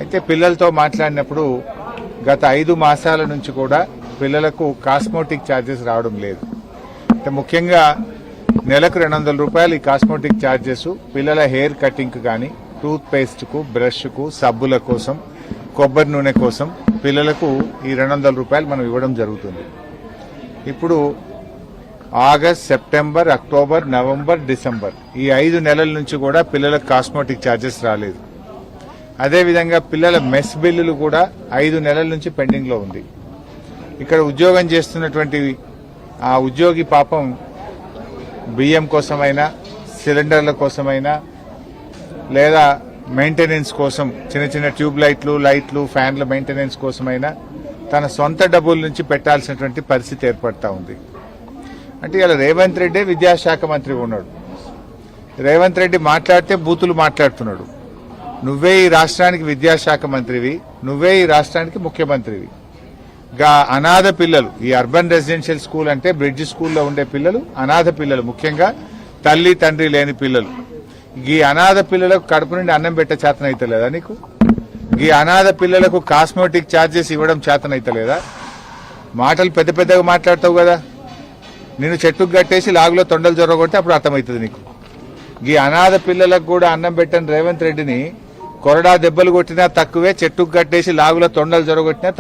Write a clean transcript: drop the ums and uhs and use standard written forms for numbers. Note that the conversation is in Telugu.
అయితే పిల్లలతో మాట్లాడినప్పుడు గత 5 మాసాల నుంచి కూడా పిల్లలకు కాస్మోటిక్ ఛార్జెస్ రావడం లేదు. అంటే ముఖ్యంగా నెలకు 200 రూపాయలు ఈ కాస్మోటిక్ ఛార్జెస్ పిల్లల హెయిర్ కటింగ్ కానీ, టూత్ పేస్ట్కు, బ్రష్కు, సబ్బుల కోసం, కొబ్బరి నూనె కోసం పిల్లలకు ఈ 200 రూపాయలు మనం ఇవ్వడం జరుగుతుంది. ఇప్పుడు August, September, October, November, December ఈ 5 నెలల నుంచి కూడా పిల్లలకు కాస్మోటిక్ ఛార్జెస్ రాలేదు. అదేవిధంగా పిల్లల మెస్ బిల్లులు కూడా 5 నెలల నుంచి పెండింగ్ లో ఉంది. ఇక్కడ ఉద్యోగం చేస్తున్నటువంటి ఆ ఉద్యోగి పాపం బియ్యం కోసమైనా, సిలిండర్ల కోసమైనా, లేదా మెయింటెనెన్స్ కోసం చిన్న చిన్న ట్యూబ్ లైట్లు, ఫ్యాన్ల మెయింటెనెన్స్ కోసమైనా తన సొంత డబ్బుల నుంచి పెట్టాల్సినటువంటి పరిస్థితి ఏర్పడతా ఉంది. అంటే ఇలా రేవంత్ రెడ్డి విద్యాశాఖ మంత్రి ఉన్నాడు. రేవంత్ రెడ్డి మాట్లాడితే బూతులు మాట్లాడుతున్నాడు. నువ్వే ఈ రాష్ట్రానికి విద్యాశాఖ మంత్రివి, నువ్వే ఈ రాష్ట్రానికి ముఖ్యమంత్రివి. అనాథ పిల్లలు, ఈ అర్బన్ రెసిడెన్షియల్ స్కూల్ అంటే బ్రిడ్జ్ స్కూల్లో ఉండే పిల్లలు అనాథ పిల్లలు, ముఖ్యంగా తల్లి తండ్రి లేని పిల్లలు. ఈ అనాథ పిల్లలకు కడుపు నుండి అన్నం పెట్టే చేతనైతలేదా నీకు? ఈ అనాథ పిల్లలకు కాస్మోటిక్ ఛార్జెస్ ఇవ్వడం చేతనైతలేదా? మాటలు పెద్ద పెద్దగా మాట్లాడతావు కదా. నిన్ను చెట్టుకు కట్టేసి లాగులో తొండలు జొరగొడితే అప్పుడు అర్థమవుతుంది నీకు. ఈ అనాథ పిల్లలకు కూడా అన్నం పెట్టని రేవంత్ రెడ్డిని కొరడా దెబ్బలు కొట్టినా తక్కువే, చెట్టుకు కట్టేసి లాగులో తొండలు జొరగొట్టినా